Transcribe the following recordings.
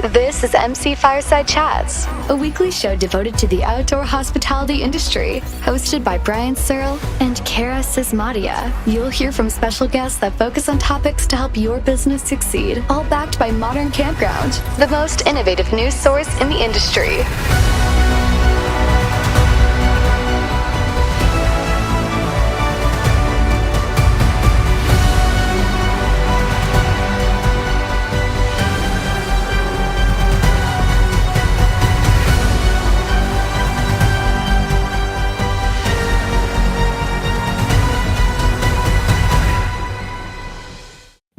This is MC Fireside Chats, a weekly show devoted to the outdoor hospitality industry, hosted by Brian Searl and Cara Csizmadia. You'll hear from special guests that focus on topics to help your business succeed, all backed by Modern Campground, the most innovative news source in the industry.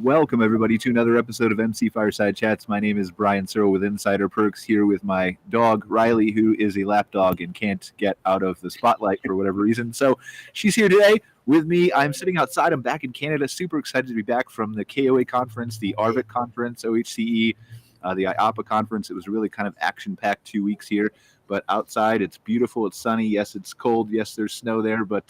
Welcome, everybody, to another episode of MC Fireside Chats. My name is Brian Searl with Insider Perks, here with my dog, Riley, who is a lap dog and can't get out of the spotlight for whatever reason. So she's here today with me. I'm sitting outside. I'm back in Canada. Super excited to be back from the KOA conference, the RVIT conference, OHCE, the IAPA conference. It was really kind of action-packed 2 weeks here. But outside, it's beautiful. It's sunny. Yes, it's cold. Yes, there's snow there. But,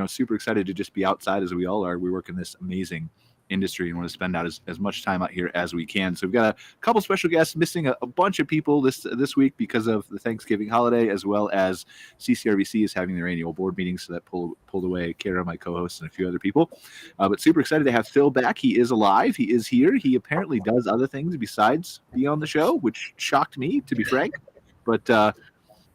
super excited to just be outside as we all are. We work in this amazing industry and want to spend out as much time out here as we can. So we've got a couple special guests, missing a bunch of people this week because of the Thanksgiving holiday, as well as CRVC is having their annual board meeting, so that pulled away Cara, my co-host, and a few other people. But super excited to have Phil back. He is alive. He is here. He apparently does other things besides be on the show, which shocked me, to be frank. But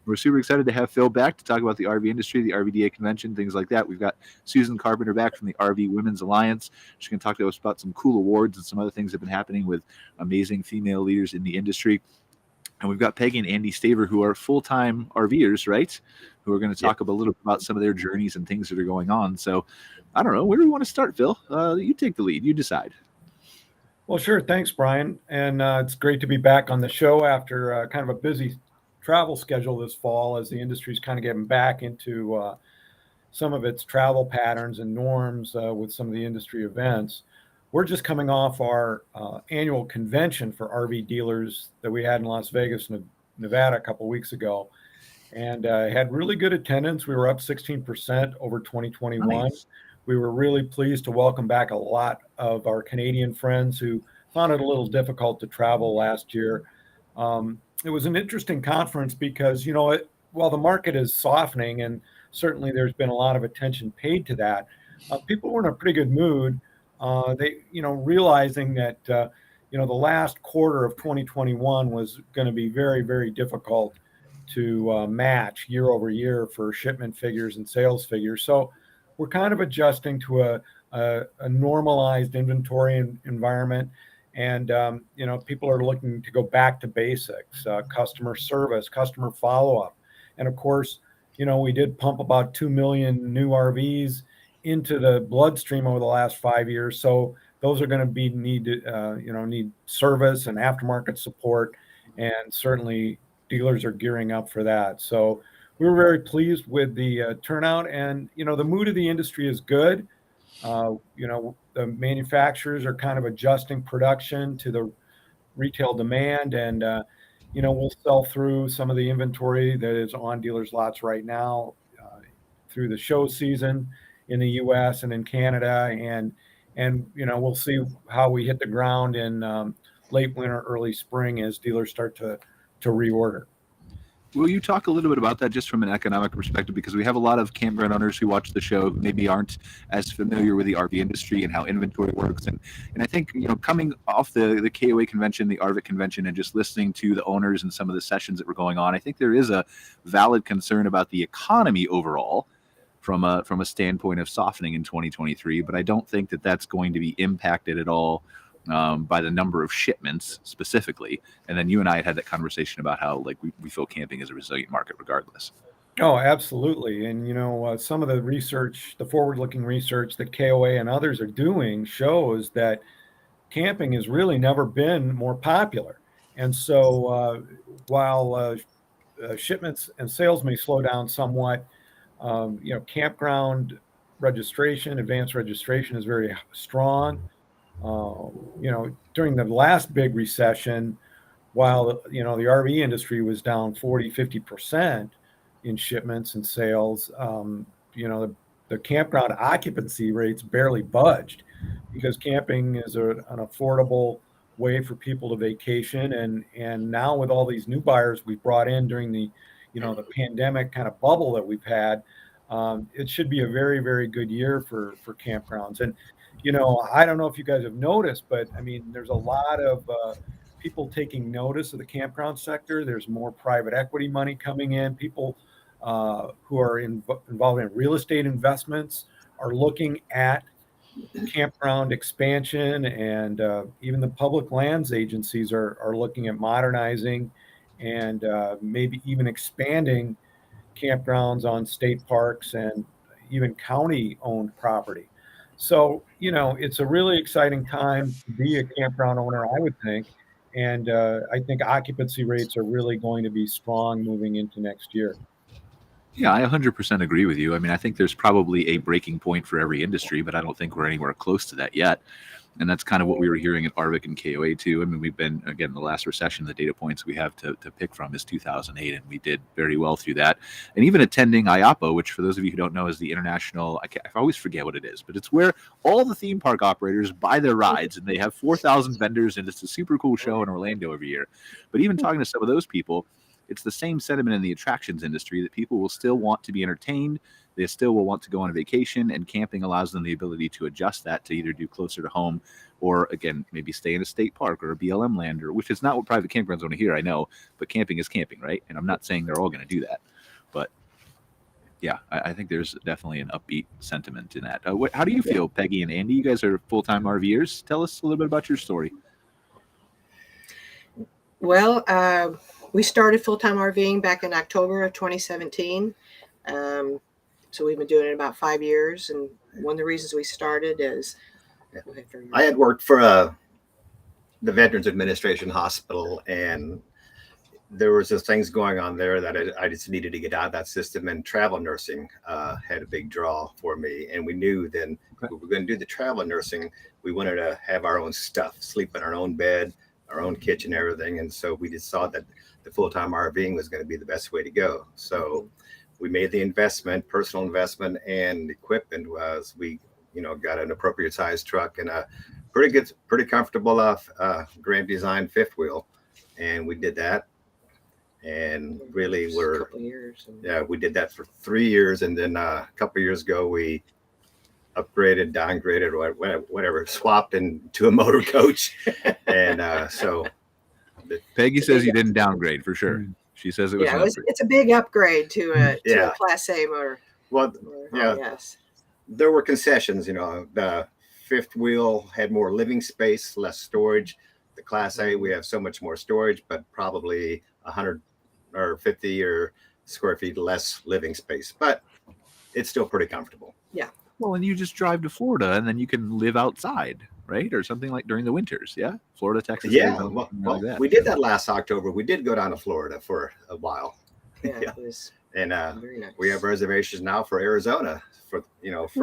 we're super excited to have Phil back to talk about the RV industry, the RVDA convention, things like that. We've got Susan Carpenter back from the RV Women's Alliance. She's going to talk to us about some cool awards and some other things that have been happening with amazing female leaders in the industry. And we've got Peggy and Andy Staver, who are full-time RVers, right? Who are going to talk a little bit about some of their journeys and things that are going on. So I don't know. Where do we want to start, Phil? You take the lead. You decide. Well, sure. Thanks, Brian. And it's great to be back on the show after kind of a busy travel schedule this fall, as the industry is kind of getting back into some of its travel patterns and norms with some of the industry events. We're just coming off our annual convention for RV dealers that we had in Las Vegas, Nevada, a couple of weeks ago, and had really good attendance. We were up 16% over 2021. Nice. We were really pleased to welcome back a lot of our Canadian friends who found it a little difficult to travel last year. It was an interesting conference because, while the market is softening, and certainly there's been a lot of attention paid to that, people were in a pretty good mood. They, realizing that, the last quarter of 2021 was going to be very, very difficult to match year over year for shipment figures and sales figures. So we're kind of adjusting to a normalized inventory environment. And, people are looking to go back to basics, customer service, customer follow-up. And, of course, we did pump about 2 million new RVs into the bloodstream over the last 5 years. So those are going to need service and aftermarket support. And certainly dealers are gearing up for that. So we were very pleased with the turnout. And, the mood of the industry is good. The manufacturers are kind of adjusting production to the retail demand, and we'll sell through some of the inventory that is on dealers' lots right now through the show season in the U.S. and in Canada, and we'll see how we hit the ground in late winter, early spring as dealers start to reorder. Will you talk a little bit about that just from an economic perspective? Because we have a lot of campground owners who watch the show who maybe aren't as familiar with the RV industry and how inventory works. And I think, coming off the KOA convention, the RVIT convention, and just listening to the owners and some of the sessions that were going on, I think there is a valid concern about the economy overall from a standpoint of softening in 2023. But I don't think that that's going to be impacted at all by the number of shipments specifically. And then you and I had that conversation about how we feel camping is a resilient market regardless. Oh, absolutely. And, some of the research, the forward-looking research that KOA and others are doing shows that camping has really never been more popular. And so while shipments and sales may slow down somewhat, campground registration, advanced registration is very strong. During the last big recession, while, the RV industry was down 40-50% in shipments and sales, the campground occupancy rates barely budged because camping is an affordable way for people to vacation. And now with all these new buyers we brought in during the, the pandemic kind of bubble that we've had, it should be a very, very good year for campgrounds. And, I don't know if you guys have noticed, but I mean, there's a lot of people taking notice of the campground sector. There's more private equity money coming in. People who are involved in real estate investments are looking at campground expansion, and even the public lands agencies are looking at modernizing and maybe even expanding campgrounds on state parks and even county-owned property. So, it's a really exciting time to be a campground owner, I would think. And I think occupancy rates are really going to be strong moving into next year. Yeah, I 100% agree with you. I mean, I think there's probably a breaking point for every industry, but I don't think we're anywhere close to that yet. And that's kind of what we were hearing at RVIC and KOA too. I mean, we've been, again, the last recession, the data points we have to pick from is 2008, and we did very well through that. And even attending IAPA, which for those of you who don't know is the international, I always forget what it is, but it's where all the theme park operators buy their rides, and they have 4,000 vendors, and it's a super cool show in Orlando every year. But even talking to some of those people, it's the same sentiment in the attractions industry that people will still want to be entertained. They still will want to go on a vacation, and camping allows them the ability to adjust that to either do closer to home or, again, maybe stay in a state park or a BLM land, or which is not what private campgrounds want to hear, I know, but camping is camping, right? And I'm not saying they're all going to do that. But, yeah, I think there's definitely an upbeat sentiment in that. How do you feel, Peggy and Andy? You guys are full-time RVers. Tell us a little bit about your story. Well, we started full-time RVing back in October of 2017. So we've been doing it about 5 years. And one of the reasons we started is I had worked for the Veterans Administration Hospital, and there was just things going on there that I just needed to get out of that system, and travel nursing had a big draw for me. And we knew then if we were going to do the travel nursing, we wanted to have our own stuff, sleep in our own bed, our own kitchen, everything. And so we just saw that the full-time RVing was going to be the best way to go. So we made the investment, personal investment, and equipment was we, got an appropriate sized truck and a pretty comfortable Grand Design fifth wheel. And we did that. And really we did that for 3 years. And then a couple of years ago, we upgraded, downgraded, or whatever, swapped into a motor coach. And so Peggy says you didn't downgrade for sure. She says it was. It's a big upgrade to a Class A motor. Well, yes, there were concessions. The fifth wheel had more living space, less storage. The Class A, we have so much more storage, but probably 100 or 50 or square feet less living space. But it's still pretty comfortable. Yeah. Well, and you just drive to Florida, and then you can live outside, right? Or something like during the winters, yeah? Florida, Texas. Yeah, well, we did that last October. We did go down to Florida for a while. Yeah, it was and very nice. We have reservations now for Arizona for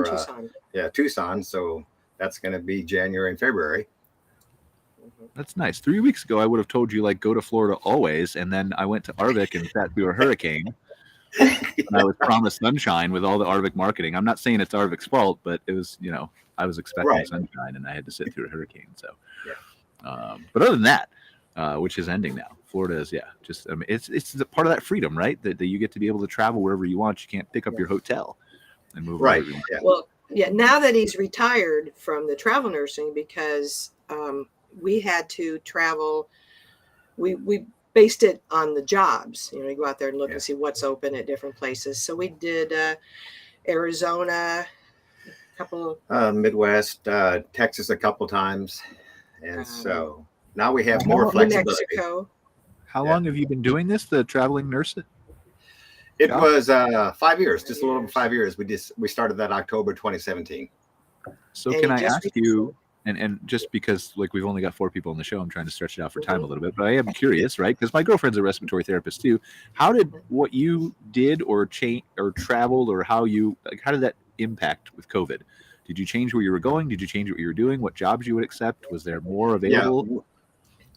Tucson. Tucson. So that's going to be January and February. That's nice. 3 weeks ago, I would have told you, go to Florida always, and then I went to RVIC and sat through a hurricane. And I was promised sunshine with all the RVIC marketing. I'm not saying it's RVIC's fault, but it was, I was expecting sunshine, and I had to sit through a hurricane. So, but other than that, which is ending now, Florida is, just, it's a part of that freedom, right? That you get to be able to travel wherever you want. You can't pick up your hotel and move. Right. Yeah. Well, now that he's retired from the travel nursing, because we had to travel, we based it on the jobs. You go out there and look and see what's open at different places. So we did Arizona, a couple of Midwest, Texas a couple times, and so now we have more flexibility. New Mexico. How long have you been doing this? The traveling nurse? It was 5 years, just a little over 5 years. We started that October 2017. So can I ask you? And just because we've only got 4 people on the show, I'm trying to stretch it out for time a little bit, but I am curious, right? Because my girlfriend's a respiratory therapist too. How did what you did or change or traveled, or how did that impact with COVID? Did you change where you were going? Did you change what you were doing? What jobs you would accept? Was there more available?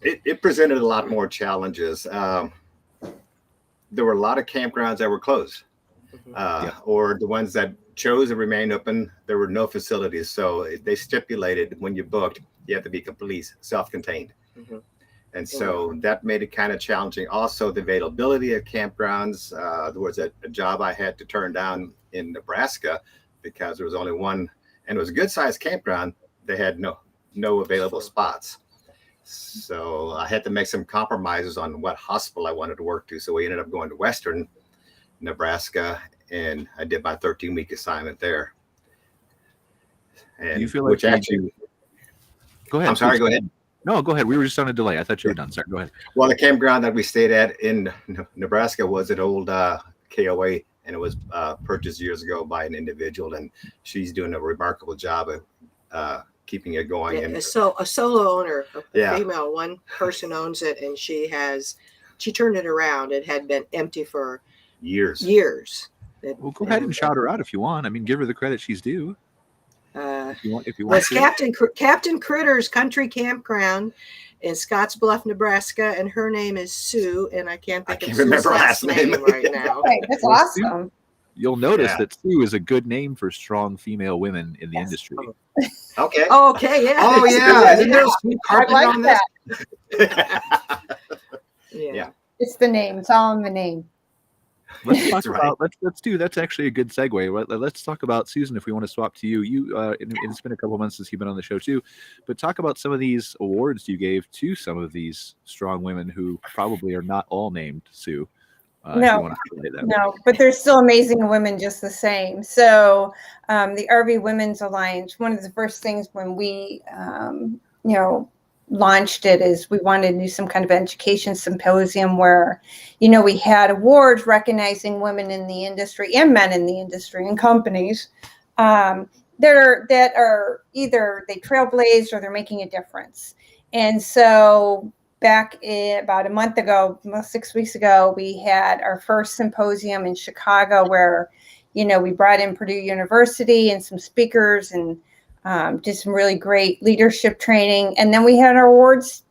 Yeah, it presented a lot more challenges. There were a lot of campgrounds that were closed, or the ones that chose to remain open. There were no facilities, so they stipulated when you booked, you have to be completely self-contained. Mhm. And so that made it kind of challenging. Also, the availability of campgrounds. There was a job I had to turn down in Nebraska because there was only one, and it was a good sized campground. They had no available spots. So I had to make some compromises on what hospital I wanted to work to. So we ended up going to Western Nebraska, and I did my 13-week assignment there. And Do you feel like go ahead. I'm sorry, please. go ahead. No, go ahead. We were just on a delay. I thought you were done. Sorry, go ahead. Well, the campground that we stayed at in Nebraska was an old KOA, and it was purchased years ago by an individual, and she's doing a remarkable job of keeping it going. Yeah, and a solo owner, a female, one person owns it, and she turned it around. It had been empty for years. Well, go ahead and shout her out if you want. I mean, give her the credit she's due. If you want it's Captain Critter's Country Campground in Scottsbluff, Nebraska, and her name is Sue, and I can't remember her last name right now. Right, that's awesome. You'll notice that Sue is a good name for strong female women in the industry. Okay. Okay. Yeah. Oh yeah. Isn't there Sue Carpenter on this? Yeah. It's the name. It's all in the name. Let's talk about that's actually a good segue. Let's talk about Susan if we want to swap to you. It's been a couple months since you've been on the show too, but talk about some of these awards you gave to some of these strong women who probably are not all named Sue. No, but they're still amazing women just the same. So the RV Women's Alliance, one of the first things when we, launched it is we wanted to do some kind of education symposium where, we had awards recognizing women in the industry and men in the industry and companies that are either they trailblazed or they're making a difference. And so back about a month ago, 6 weeks ago, we had our first symposium in Chicago where, we brought in Purdue University and some speakers and did some really great leadership training. And then we had our awards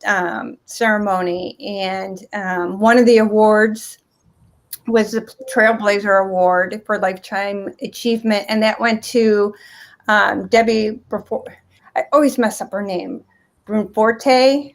ceremony. And one of the awards was the Trailblazer Award for Lifetime Achievement. And that went to Debbie, I always mess up her name, Brunforte.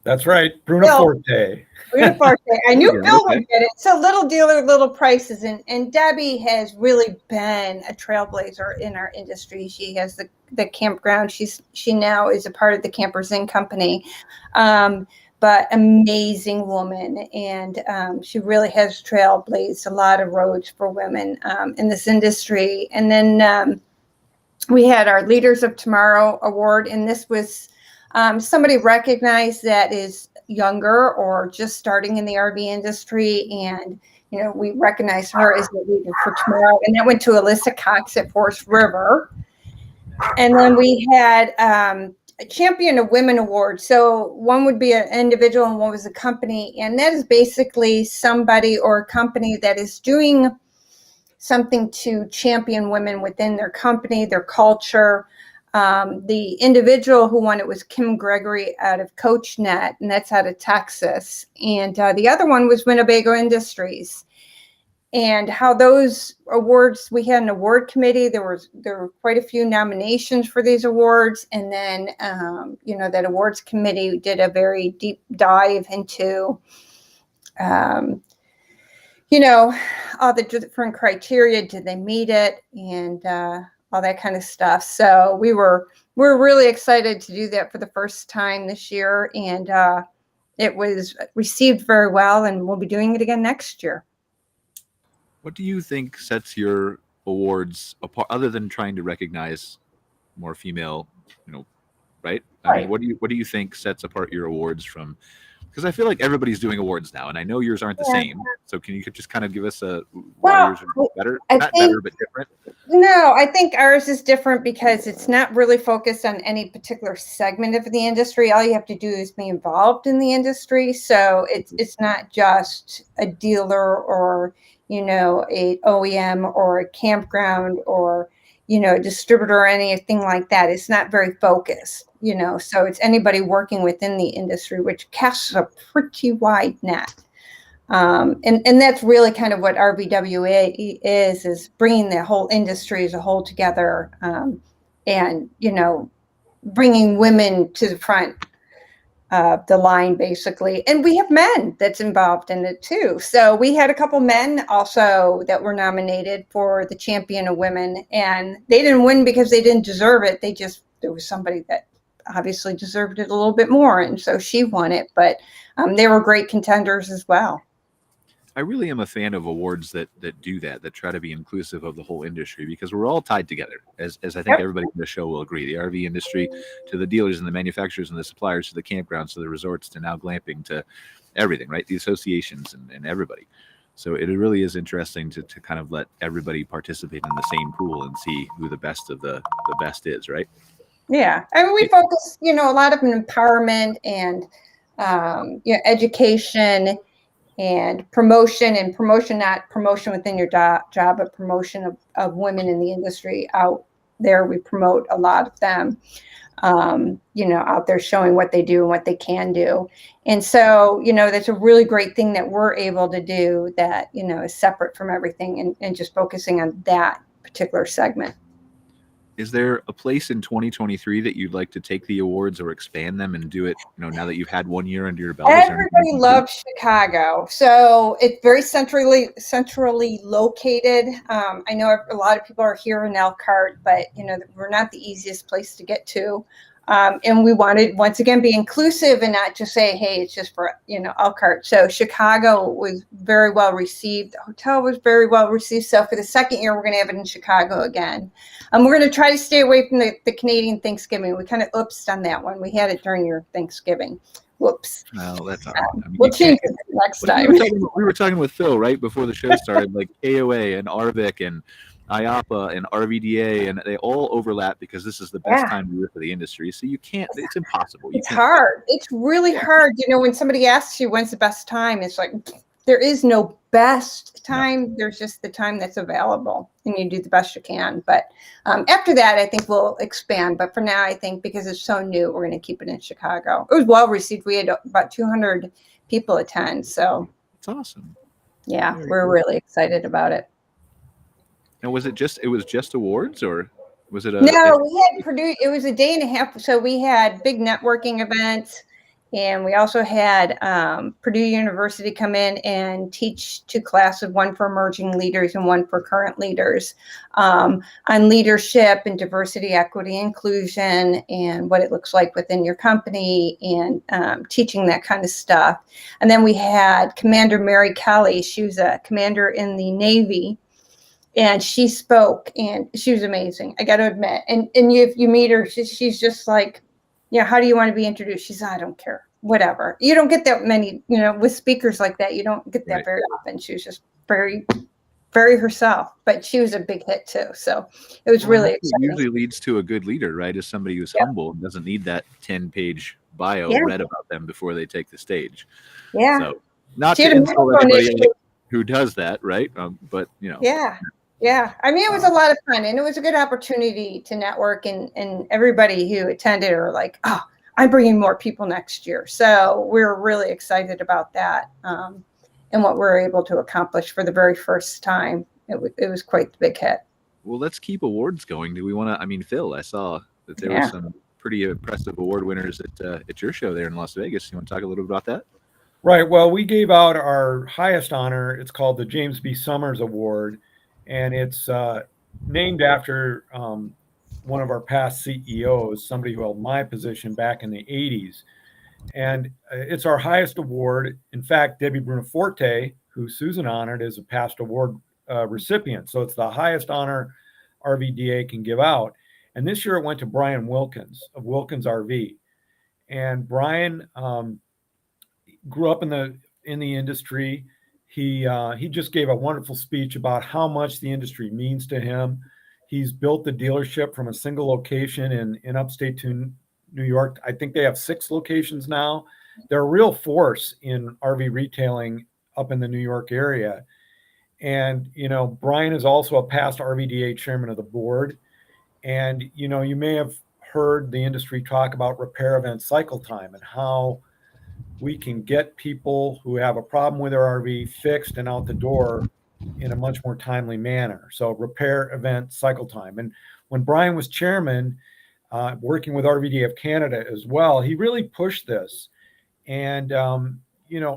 That's right, Bruno Forte. Bruno Forte. I knew Bill would get it. So little dealer, little prices. And Debbie has really been a trailblazer in our industry. She has the campground. She now is a part of the Campers Inn company. But amazing woman. And she really has trailblazed a lot of roads for women in this industry. And then we had our Leaders of Tomorrow Award. And this was somebody recognized that is younger or just starting in the RV industry. And, we recognize her as the leader for tomorrow. And that went to Alyssa Cox at Forest River. And then we had a Champion of Women Award. So one would be an individual and one was a company. And that is basically somebody or a company that is doing something to champion women within their company, their culture. The individual who won it was Kim Gregory out of CoachNet, and that's out of Texas. And the other one was Winnebago Industries. And how those awards, we had an award committee. There were quite a few nominations for these awards. And then, that awards committee did a very deep dive into, all the different criteria. Did they meet it? And, all that kind of stuff. So we're really excited to do that for the first time this year. And it was received very well, and we'll be doing it again next year. What do you think sets your awards apart, other than trying to recognize more female, right? I mean, what do you think sets apart your awards from? Because I feel like everybody's doing awards now, and I know yours aren't the same. So can you just kind of give us why yours are better? Better, but different? No, I think ours is different because it's not really focused on any particular segment of the industry. All you have to do is be involved in the industry. So it's not just a dealer or, a OEM or a campground or, a distributor or anything like that. It's not very focused. So it's anybody working within the industry, which casts a pretty wide net. And that's really kind of what RVWA is bringing the whole industry as a whole together, and, bringing women to the front the line basically. And we have men that's involved in it too. So we had a couple men also that were nominated for the Champion of Women, and they didn't win because they didn't deserve it. There was somebody that obviously deserved it a little bit more, and so she won it, but they were great contenders as well. I really am a fan of awards that do that try to be inclusive of the whole industry, because we're all tied together, as I think everybody in the show will agree. The RV industry, to the dealers and the manufacturers and the suppliers, to the campgrounds, to the resorts, to now glamping, to everything, right? The associations and everybody. So it really is interesting to kind of let everybody participate in the same pool and see who the best of the best is, right? Yeah, I mean, we focus, a lot of empowerment and education and promotion, not promotion within your job, but promotion of women in the industry out there. We promote a lot of them, out there showing what they do and what they can do. And so, that's a really great thing that we're able to do that, is separate from everything and just focusing on that particular segment. Is there a place in 2023 that you'd like to take the awards or expand them and do it, now that you've had 1 year under your belt? Everybody loves Chicago. So it's very centrally located. I know a lot of people are here in Elkhart, but, we're not the easiest place to get to. And we wanted, once again, be inclusive and not just say, hey, it's just for, Elkhart. So Chicago was very well received. The hotel was very well received. So for the second year, we're going to have it in Chicago again. We're going to try to stay away from the Canadian Thanksgiving. We kind of oopsed on that one. We had it during your Thanksgiving. Whoops. Well, that's all right. We'll change it next time. We were talking with Phil, right, before the show started, like AOA and RVIC and IAPA and RVDA, and they all overlap because this is the best time of year for the industry. So you can't, it's impossible. It's hard. It's really hard. When somebody asks you when's the best time, it's like, there is no best time. No. There's just the time that's available, and you do the best you can. But after that, I think we'll expand. But for now, I think because it's so new, we're going to keep it in Chicago. It was well received. We had about 200 people attend. So it's awesome. Yeah, we're really excited about it. And was it just awards, or was it No, we had Purdue. It was a day and a half. So we had big networking events, and we also had Purdue University come in and teach 2 classes, one for emerging leaders and one for current leaders, on leadership and diversity, equity, inclusion, and what it looks like within your company, and teaching that kind of stuff. And then we had Commander Mary Kelly. She was a commander in the Navy. And she spoke, and she was amazing, I got to admit. And if you meet her, she's just like, how do you want to be introduced? She's, I don't care, whatever. You don't get that many, with speakers like that, you don't get that very often. She was just very, very herself, but she was a big hit too. So it was really exciting. It usually leads to a good leader, right? As somebody who's humble and doesn't need that 10-page bio read about them before they take the stage. Yeah. So not to insult anybody who does that, right? But, Yeah. I mean, it was a lot of fun, and it was a good opportunity to network, and everybody who attended are like, oh, I'm bringing more people next year. So we're really excited about that, and what we're able to accomplish for the very first time. It was quite the big hit. Well, let's keep awards going. Do we want to, Phil, I saw that there were some pretty impressive award winners at your show there in Las Vegas. You want to talk a little bit about that? Right. Well, we gave out our highest honor. It's called the James B. Summers Award. And it's named after one of our past CEOs, somebody who held my position back in the 80s. And it's our highest award. In fact, Debbie Brunoforte, who Susan honored, is a past award recipient. So it's the highest honor RVDA can give out. And this year it went to Brian Wilkins of Wilkins RV. And Brian grew up in the industry. He just gave a wonderful speech about how much the industry means to him. He's built the dealership from a single location in upstate New York. I think they have 6 locations now. They're a real force in RV retailing up in the New York area. And, Brian is also a past RVDA chairman of the board. And, you may have heard the industry talk about repair event cycle time and how we can get people who have a problem with their RV fixed and out the door in a much more timely manner. So repair event cycle time. And when Brian was chairman, working with RVDA of Canada as well, he really pushed this. And,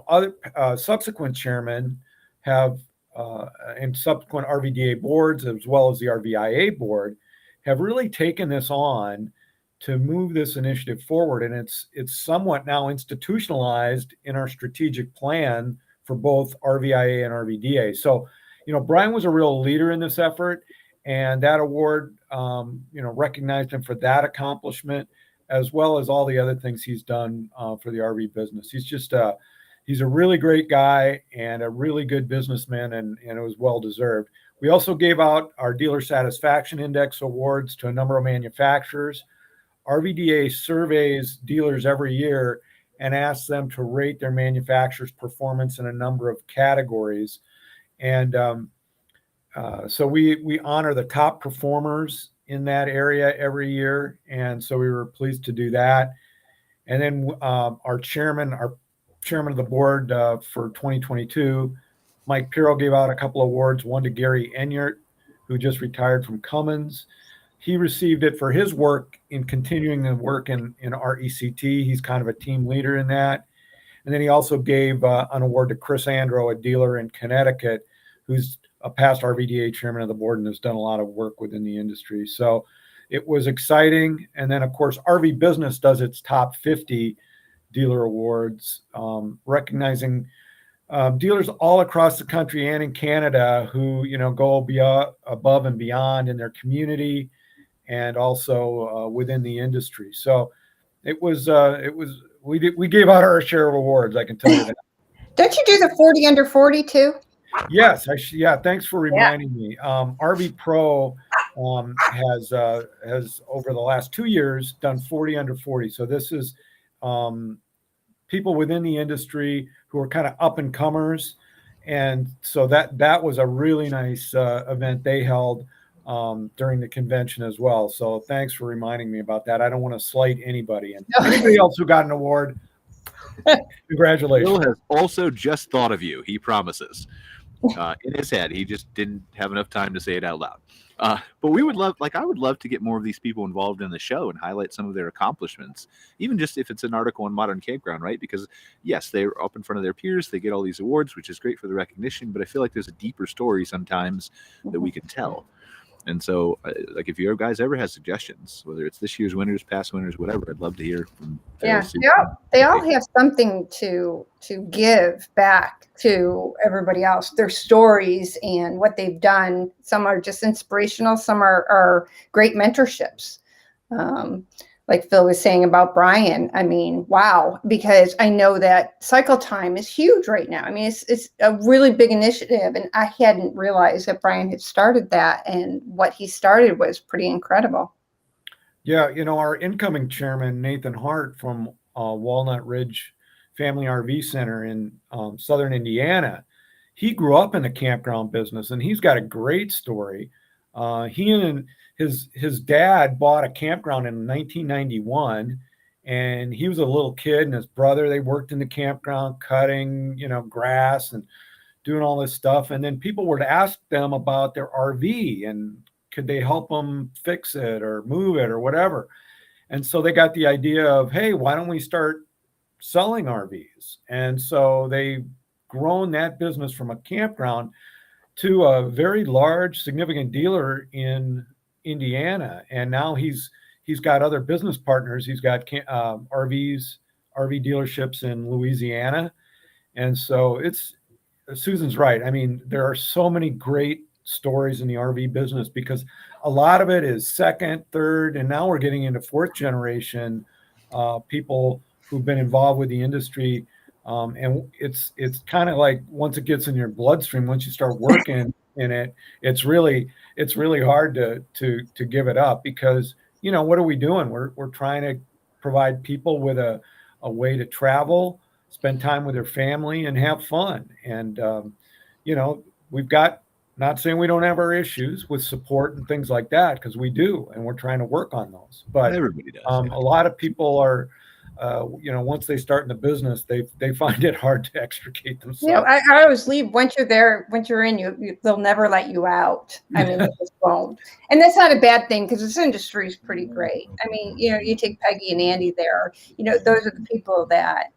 other subsequent chairmen have, and subsequent RVDA boards, as well as the RVIA board, have really taken this on to move this initiative forward. And it's somewhat now institutionalized in our strategic plan for both RVIA and RVDA. So, Brian was a real leader in this effort, and that award, recognized him for that accomplishment, as well as all the other things he's done for the RV business. He's a really great guy and a really good businessman, and it was well deserved. We also gave out our Dealer Satisfaction Index awards to a number of manufacturers. RVDA surveys dealers every year and asks them to rate their manufacturer's performance in a number of categories. And so we honor the top performers in that area every year. And so we were pleased to do that. And then our chairman of the board for 2022, Mike Pirro, gave out a couple of awards, one to Gary Enyart, who just retired from Cummins. He received it for his work in continuing the work in RECT. He's kind of a team leader in that. And then he also gave an award to Chris Andro, a dealer in Connecticut, who's a past RVDA chairman of the board and has done a lot of work within the industry. So it was exciting. And then, of course, RV Business does its top 50 dealer awards, recognizing dealers all across the country and in Canada who, go above and beyond in their community and also within the industry. So we gave out our share of awards, I can tell you that. Don't you do the 40 under 40 too? Yes, thanks for reminding me. RV Pro has over the last 2 years done 40 under 40. So this is people within the industry who are kind of up and comers, and so that was a really nice event they held during the convention as well. So thanks for reminding me about that. I don't want to slight anybody, and anybody else who got an award, congratulations. Bill has also just thought of you, he promises. In his head, he just didn't have enough time to say it out loud. But I would love to get more of these people involved in the show and highlight some of their accomplishments, even just if it's an article on Modern Campground, right? Because yes, they're up in front of their peers, they get all these awards, which is great for the recognition, but I feel like there's a deeper story sometimes that we can tell. And so, if you guys ever have suggestions, whether it's this year's winners, past winners, whatever, I'd love to hear from. Yeah, they all have something to give back to everybody else. Their stories and what they've done. Some are just inspirational. Some are great mentorships. Like Phil was saying about Brian, I mean, wow, because I know that cycle time is huge right now. I mean, it's a really big initiative, and I hadn't realized that Brian had started that, and what he started was pretty incredible. Yeah, our incoming chairman, Nathan Hart from Walnut Ridge Family RV Center in southern Indiana, he grew up in the campground business, and he's got a great story. He and his dad bought a campground in 1991, and he was a little kid, and his brother, they worked in the campground cutting, grass and doing all this stuff. And then people would ask them about their RV and could they help them fix it or move it or whatever. And so they got the idea of, hey, why don't we start selling RVs? And so they've grown that business from a campground to a very large, significant dealer in Indiana. And now he's got other business partners. He's got RV dealerships in Louisiana. And so Susan's right. I mean, there are so many great stories in the RV business because a lot of it is second, third, and now we're getting into fourth generation people who've been involved with the industry. And it's kind of like once it gets in your bloodstream, once you start working in it, it's really hard to give it up because, what are we doing? We're trying to provide people with a way to travel, spend time with their family, and have fun. And, we've got, not saying we don't have our issues with support and things like that, because we do, and we're trying to work on those. But everybody does. A lot of people are, once they start in the business, they find it hard to extricate themselves. Yeah, I always leave once you're there. Once you're in, they'll never let you out. I mean, they just won't. And that's not a bad thing because this industry is pretty great. I mean, you take Peggy and Andy there. Those are the people that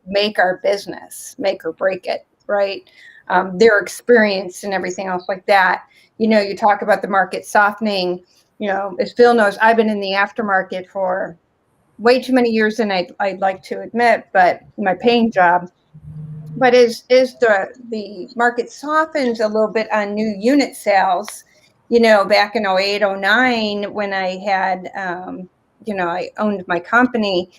make our business, make or break it, right? Their experience and everything else like that. You talk about the market softening. As Phil knows, I've been in the aftermarket for way too many years than I'd like to admit, but my paying job. But as the market softens a little bit on new unit sales, back in 08, 09, when I had, I owned my company,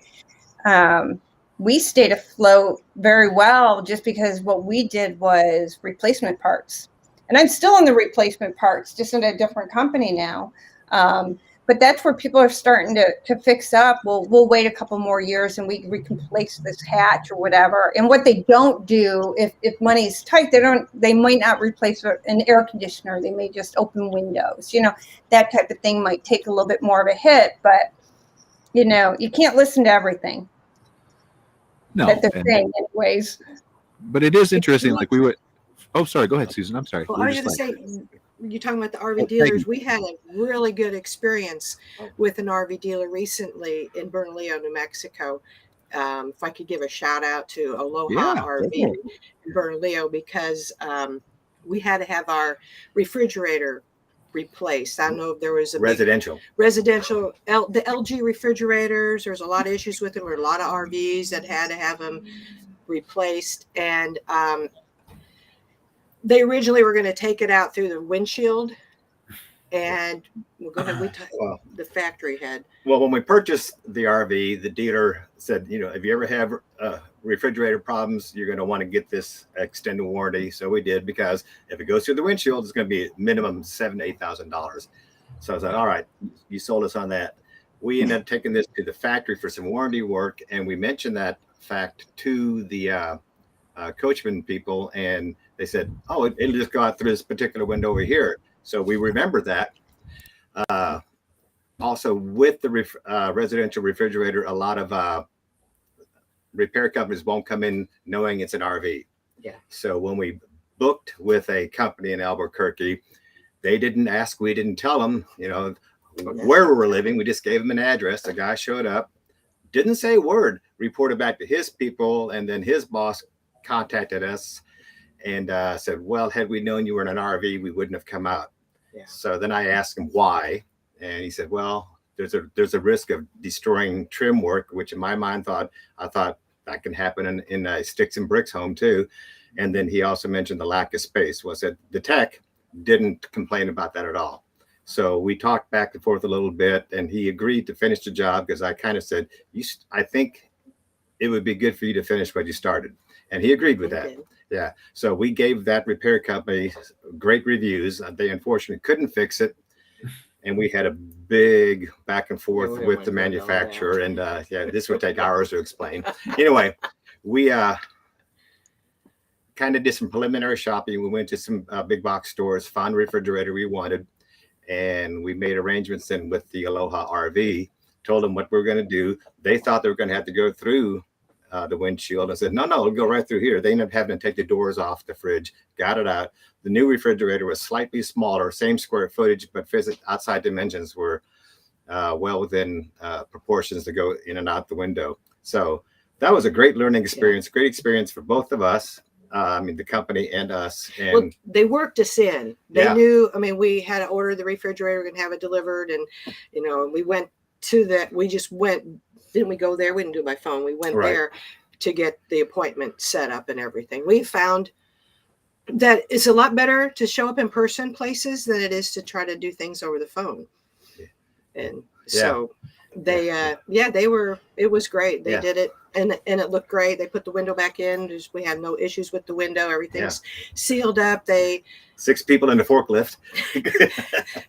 we stayed afloat very well just because what we did was replacement parts. And I'm still in the replacement parts, just in a different company now. But that's where people are starting to fix up. We'll wait a couple more years and we can replace this hatch or whatever. And what they don't do, if money's tight, they might not replace an air conditioner. They may just open windows. That type of thing might take a little bit more of a hit, but you can't listen to everything. No, that they're saying anyways. But it is interesting. Like we were. Oh, sorry. Go ahead, Susan. I'm sorry. Well, I was going to say, you're talking about the RV dealers. We had a really good experience with an RV dealer recently in Bernalillo, New Mexico. If I could give a shout out to Aloha RV in Bernalillo, because we had to have our refrigerator replaced. I don't know if there was a residential, the LG refrigerators. There's a lot of issues with them. There were a lot of RVs that had to have them replaced, and they originally were going to take it out through the windshield, and the factory had. Well, when we purchased the RV, the dealer said, if you ever have refrigerator problems, you're going to want to get this extended warranty. So we did, because if it goes through the windshield, it's going to be minimum $7,000 to $8,000. So I was like, all right, you sold us on that. We ended up taking this to the factory for some warranty work, and we mentioned that fact to the coachman people, and they said, oh, it'll just go out through this particular window over here. So we remembered that. Also, with the residential refrigerator, a lot of repair companies won't come in knowing it's an RV. Yeah. So when we booked with a company in Albuquerque, they didn't ask, we didn't tell them, where we were living. We just gave them an address. The guy showed up, didn't say a word, reported back to his people, and then his boss contacted us and said, well, had we known you were in an RV, we wouldn't have come out. Yeah. So then I asked him why, and he said, well, there's a risk of destroying trim work, which in my mind I thought that can happen in a sticks and bricks home too. And then he also mentioned the lack of space. Well, said the tech didn't complain about that at all. So we talked back and forth a little bit, and he agreed to finish the job, because I kind of said, I think it would be good for you to finish what you started. And he agreed with that. Yeah. So we gave that repair company great reviews. They unfortunately couldn't fix it. And we had a big back and forth with the manufacturer. And this would take hours to explain. Anyway, we kind of did some preliminary shopping. We went to some big box stores, found a refrigerator we wanted. And we made arrangements then with the Aloha RV, told them what we were going to do. They thought they were going to have to go through the windshield. I said, no, it'll go right through here. They ended up having to take the doors off the fridge, got it out. The new refrigerator was slightly smaller, same square footage, but outside dimensions were well within proportions to go in and out the window. So that was a great learning experience, great experience for both of us. The company and us. And they worked us in. They knew, we had to order the refrigerator and have it delivered. And, we went to that. We just went. Didn't we go there? We didn't do it by phone. We went there to get the appointment set up and everything. We found that it's a lot better to show up in person places than it is to try to do things over the phone. And so they it was great. They did it and it looked great. They put the window back in. We had no issues with the window. Everything's sealed up. 6 people in the forklift.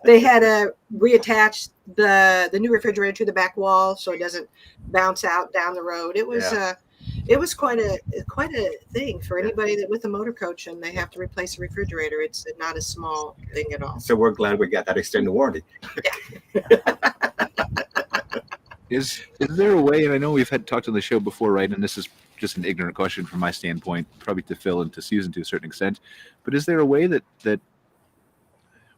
They had to reattach the new refrigerator to the back wall so it doesn't bounce out down the road. It was quite a thing for anybody that with a motor coach and they have to replace a refrigerator. It's not a small thing at all. So we're glad we got that extended warranty. Is there a way, and I know we've talked on the show before, right? And this is just an ignorant question from my standpoint, probably to Phil and to Susan to a certain extent, but is there a way that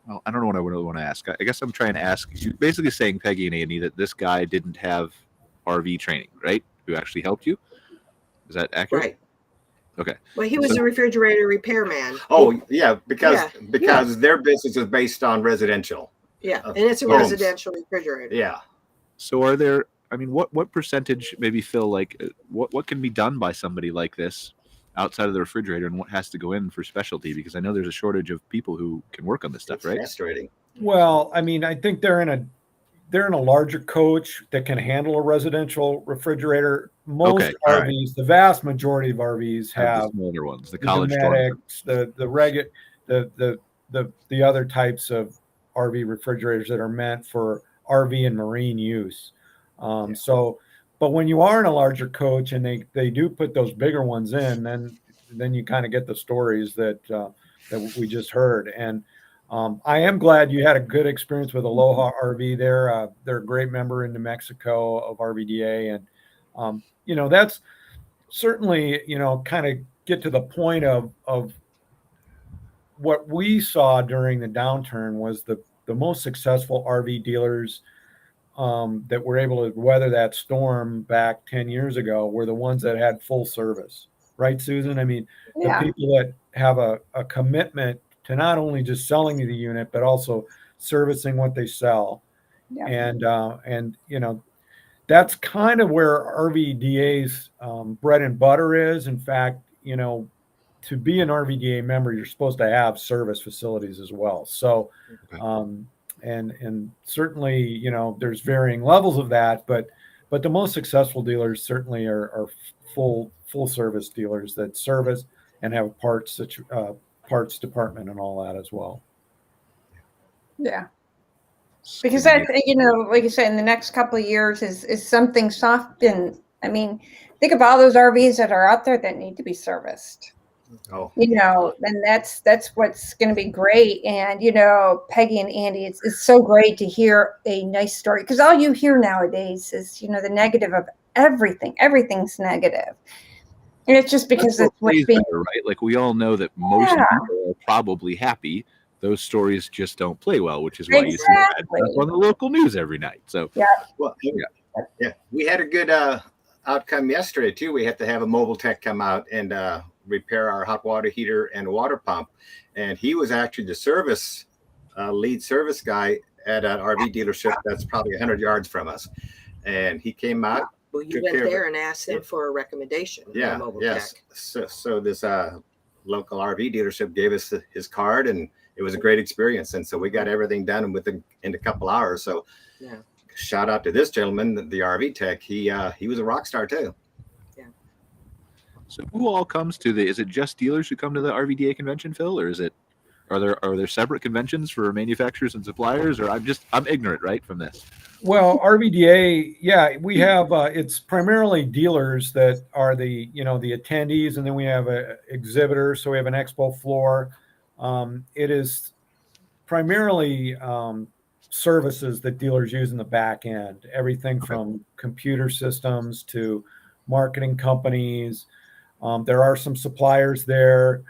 well, I don't know what I really want to ask. I guess I'm trying to ask, you're basically saying, Peggy and Annie, that this guy didn't have RV training, right? Who actually helped you. Is that accurate? Right. Okay. Well, he was a refrigerator repairman. Oh, yeah, because their business is based on residential. Yeah, and it's a homes. residential refrigerator. Yeah. So are there, I mean, what percentage, maybe Phil, like what can be done by somebody like this outside of the refrigerator, and what has to go in for specialty? Because I know there's a shortage of people who can work on this stuff, It's right? frustrating. Well, I mean, I think they're in a larger coach that can handle a residential refrigerator. Most all RVs, the vast majority of RVs have the smaller ones, the the college dorm. Domestics, the other types of RV refrigerators that are meant for RV and marine use. So, but when you are in a larger coach and they do put those bigger ones in, then you kind of get the stories that we just heard. And I am glad you had a good experience with Aloha RV there. They're a great member in New Mexico of RVDA, and that's certainly kind of get to the point of what we saw during the downturn was the most successful RV dealers that were able to weather that storm back 10 years ago were the ones that had full service. Right, Susan? I mean, the people that have a commitment to not only just selling the unit, but also servicing what they sell. Yeah. And that's kind of where RVDA's bread and butter is. In fact, to be an RVDA member, you're supposed to have service facilities as well. So, and certainly, there's varying levels of that, but the most successful dealers certainly are full service dealers that service and have parts department and all that as well. Yeah. Because I think, like you said, in the next couple of years is something soft. And I mean, think of all those RVs that are out there that need to be serviced. Oh, and that's what's going to be great. And, Peggy and Andy, it's so great to hear a nice story, because all you hear nowadays is, the negative of everything. Everything's negative. And it's just because it's what's being right. Like we all know that most people are probably happy. Those stories just don't play well, which is why you see that on the local news every night. So we had a good outcome yesterday too. We had to have a mobile tech come out and repair our hot water heater and water pump, and he was actually the lead service guy at an RV dealership that's probably 100 yards from us, and he came out. Well, you went there and asked them for a recommendation. Tech. So this local RV dealership gave us his card, and it was a great experience. And so we got everything done in a couple hours. So shout out to this gentleman, the RV tech. He was a rock star too. Yeah. So who all comes to is it just dealers who come to the RVDA convention, Phil, or are there separate conventions for manufacturers and suppliers, or I'm ignorant, right, from this? Well, RVDA, we have it's primarily dealers that are the attendees, and then we have a exhibitor. So we have an expo floor. It is primarily services that dealers use in the back end, everything from computer systems to marketing companies. There are some suppliers there.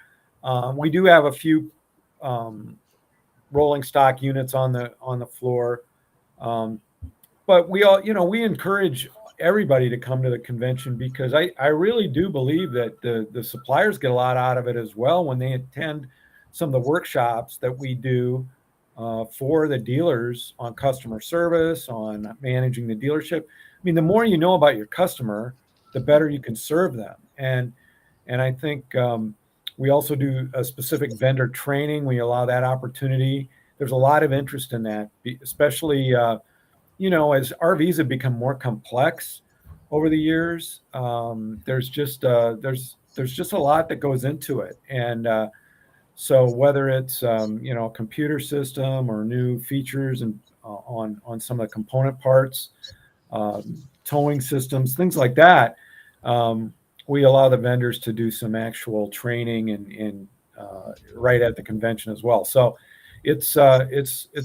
We do have a few rolling stock units on the floor. But we encourage everybody to come to the convention, because I really do believe that the suppliers get a lot out of it as well when they attend some of the workshops that we do for the dealers on customer service, on managing the dealership. I mean, the more you know about your customer, the better you can serve them. And I think we also do a specific vendor training. We allow that opportunity. There's a lot of interest in that, especially as RVs have become more complex over the years. There's just a lot that goes into it. And so whether it's a computer system or new features and on some of the component parts, towing systems, things like that, we allow the vendors to do some actual training and right at the convention as well. So it's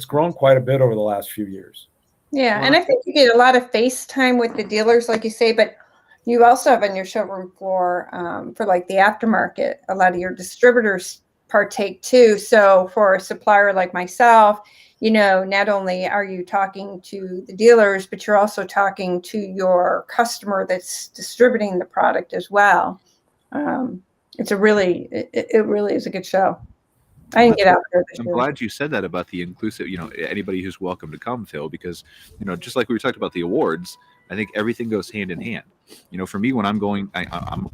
grown quite a bit over the last few years. Yeah, and I think you get a lot of face time with the dealers, like you say, but you also have on your showroom floor for like the aftermarket, a lot of your distributors partake too. So for a supplier like myself, not only are you talking to the dealers, but you're also talking to your customer that's distributing the product as well. It really is a good show. I didn't get out there this I'm year. glad you said that about the inclusive, anybody who's welcome to come, Phil, because, just like we talked about the awards, I think everything goes hand in hand. For me, when I'm going, I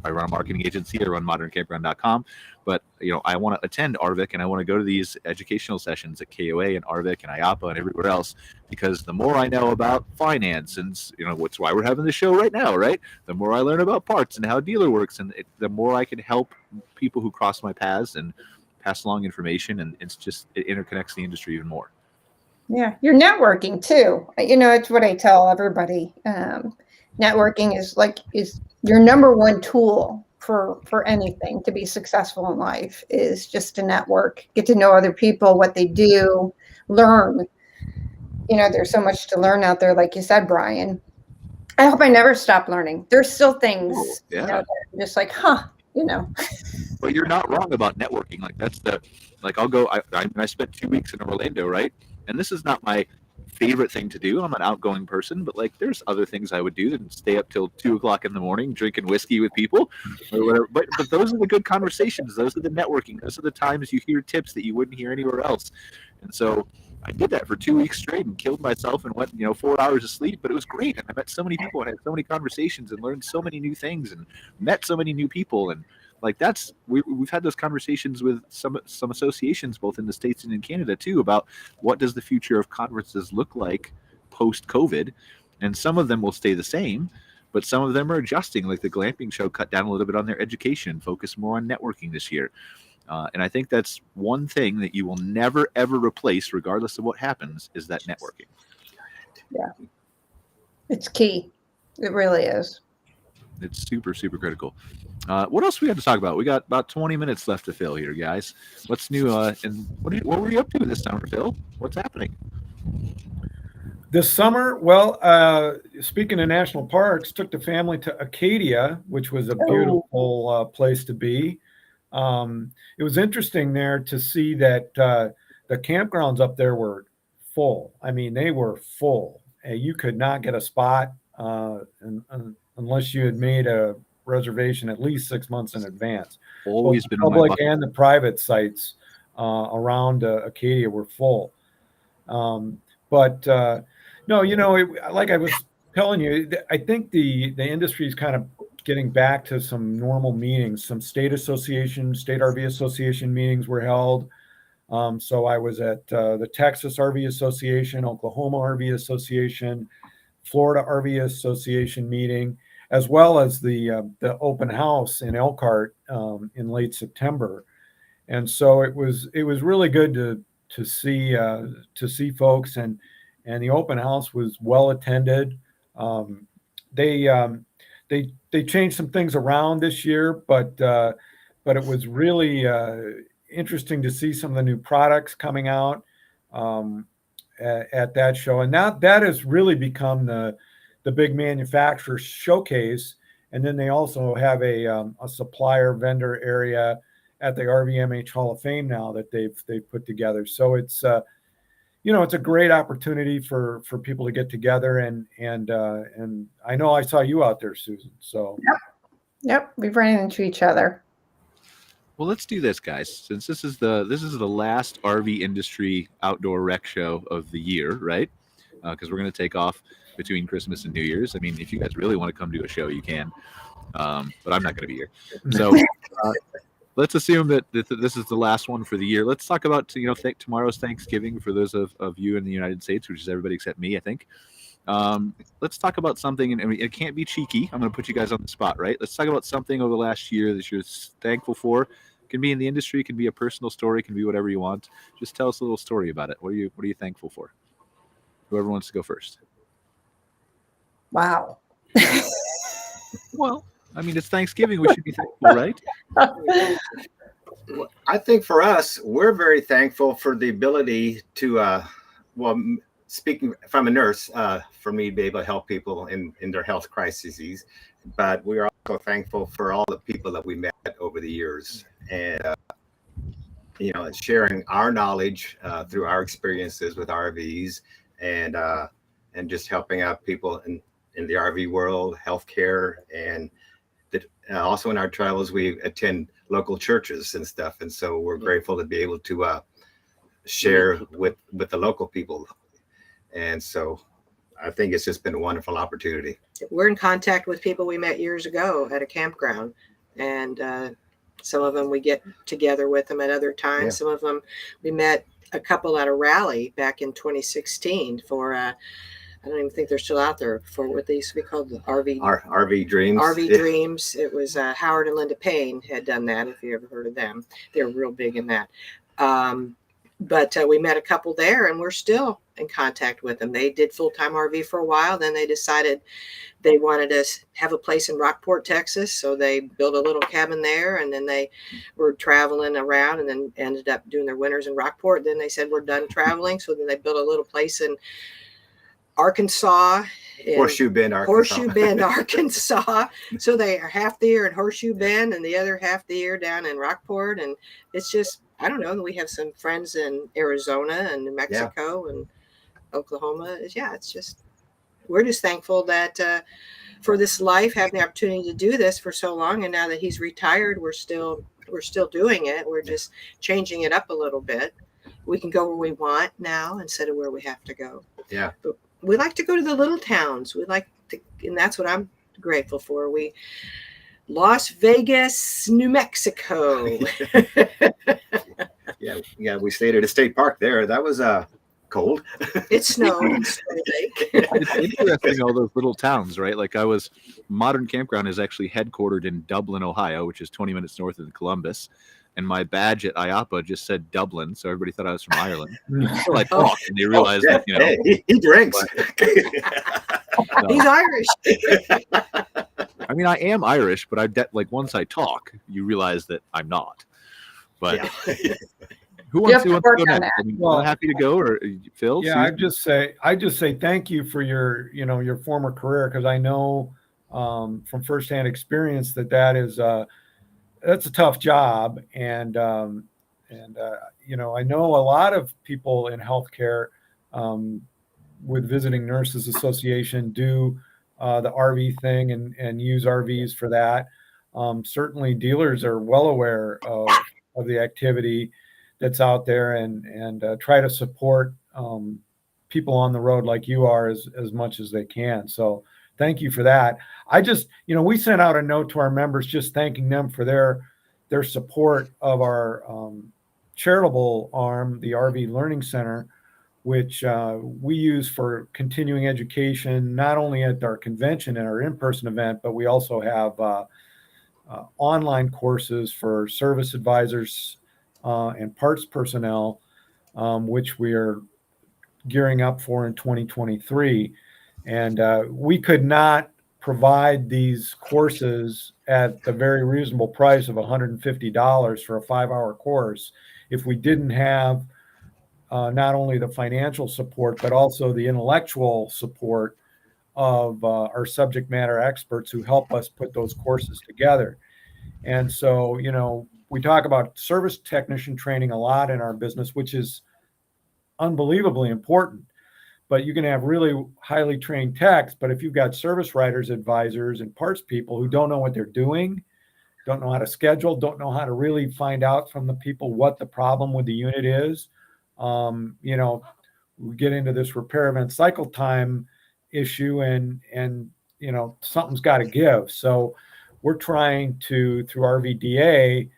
run a marketing agency, I run moderncampground.com, but, I want to attend RVIC and I want to go to these educational sessions at KOA and RVIC and IAPA and everywhere else, because the more I know about finance and, what's why we're having the show right now, right? The more I learn about parts and how a dealer works, and the more I can help people who cross my paths and pass along information, and it interconnects the industry even more. Yeah, you're networking too. It's what I tell everybody. Networking is your number one tool for anything to be successful in life, is just to network, get to know other people, what they do, learn. There's so much to learn out there, like you said, Brian. I hope I never stop learning. There's still things, that are just like, But you're not wrong about networking. I'll go. I spent 2 weeks in Orlando, right? And this is not my favorite thing to do. I'm an outgoing person, but there's other things I would do than stay up till 2:00 in the morning drinking whiskey with people or whatever. But those are the good conversations. Those are the networking. Those are the times you hear tips that you wouldn't hear anywhere else. And so I did that for 2 weeks straight and killed myself and went 4 hours of sleep, but it was great. And I met so many people and had so many conversations and learned so many new things and met so many new people. And we've had those conversations with some associations both in the States and in Canada too, about what does the future of conferences look like post COVID. And some of them will stay the same, but some of them are adjusting. Like the glamping show cut down a little bit on their education, focus more on networking this year. And I think that's one thing that you will never, ever replace, regardless of what happens, is that networking. Yeah. It's key. It really is. It's super, super critical. What else we got to talk about? We got about 20 minutes left to fill here, guys. What's new? And what were you up to this summer, Phil? What's happening? This summer, speaking of national parks, took the family to Acadia, which was a beautiful place to be. It was interesting there to see that the campgrounds up there were full. I mean, they were full. You could not get a spot unless you had made a reservation at least 6 months in advance. Always been on my bucket. And the private sites around Acadia were full. Like I was telling you, I think the industry is kind of getting back to some normal meetings. Some state RV association meetings were held. So I was at the Texas RV Association, Oklahoma RV Association, Florida RV Association meeting, as well as the open house in Elkhart in late September. And so it was really good to see folks, and the open house was well attended. They changed some things around this year, but it was really interesting to see some of the new products coming out at that show. And now that has really become the big manufacturer showcase. And then they also have a supplier vendor area at the RVMH Hall of Fame now that they've put together. So it's it's a great opportunity for people to get together, and I know I saw you out there, Susan. So yep, we've run into each other. Well, let's do this, guys. Since this is the last RV industry outdoor rec show of the year, right? Because we're going to take off between Christmas and New Year's. I mean, if you guys really want to come to a show, you can, but I'm not going to be here. So let's assume that this is the last one for the year. Let's talk about tomorrow's Thanksgiving for those of you in the United States, which is everybody except me, I think. Let's talk about something, and it can't be cheeky. I'm going to put you guys on the spot, right? Let's talk about something over the last year that you're thankful for. It can be in the industry, it can be a personal story, it can be whatever you want. Just tell us a little story about it. What are you thankful for? Whoever wants to go first. Wow. Well, I mean, it's Thanksgiving. We should be thankful, right? I think for us, we're very thankful for the ability to, speaking from a nurse, for me to be able to help people in their health crises. But we are also thankful for all the people that we met over the years. And sharing our knowledge through our experiences with RVs, and just helping out people in the RV world, healthcare, and also in our travels, we attend local churches and stuff. And so we're grateful to be able to share with the local people. And so I think it's just been a wonderful opportunity. We're in contact with people we met years ago at a campground, and some of them we get together with them at other times. Yeah. Some of them we met a couple at a rally back in 2016 for I don't even think they're still out there, for what they used to be called the RV Dreams. RV Dreams. It was Howard and Linda Payne had done that, if you ever heard of them. They're real big in that. But we met a couple there, and we're still in contact with them. They did full-time RV for a while. Then they decided they wanted to have a place in Rockport, Texas. So they built a little cabin there, and then they were traveling around, and then ended up doing their winters in Rockport. Then they said, we're done traveling. So then they built a little place in Arkansas. Horseshoe Bend, Arkansas. So they are half the year in Horseshoe Bend and the other half the year down in Rockport. And it's just, I don't know, we have some friends in Arizona and New Mexico and Oklahoma. It's just, we're just thankful that for this life, having the opportunity to do this for so long. And now that he's retired, we're still doing it. We're just changing it up a little bit. We can go where we want now instead of where we have to go. Yeah. But we like to go to the little towns. We like to, and that's what I'm grateful for. Las Vegas, New Mexico. Yeah, we stayed at a state park there. That was cold. It snowed in Snow Lake. It's interesting, all those little towns, right? Like Modern Campground is actually headquartered in Dublin, Ohio, which is 20 minutes north of Columbus. And my badge at IAPA just said Dublin, so everybody thought I was from Ireland. So I talked, and they realized that, hey, he drinks. He's Irish. I mean, I am Irish, but once I talk, you realize that I'm not. But who wants to go next? I'm happy to go, or Phil? Yeah, Susan? I just say thank you for your former career, because I know from firsthand experience that is that's a tough job, and I know a lot of people in healthcare with Visiting Nurses Association do the RV thing and use RVs for that. Certainly, dealers are well aware of the activity that's out there, and try to support people on the road like you are as much as they can. So thank you for that. I just, we sent out a note to our members just thanking them for their support of our charitable arm, the RV Learning Center, which we use for continuing education, not only at our convention and our in-person event, but we also have online courses for service advisors and parts personnel, which we are gearing up for in 2023. And we could not provide these courses at the very reasonable price of $150 for a 5-hour course if we didn't have not only the financial support, but also the intellectual support of our subject matter experts who help us put those courses together. And so, we talk about service technician training a lot in our business, which is unbelievably important. But you can have really highly trained techs, but if you've got service writers, advisors, and parts people who don't know what they're doing, don't know how to schedule, don't know how to really find out from the people what the problem with the unit is, we get into this repair event cycle time issue, and something's got to give. So we're trying to, through RVDA,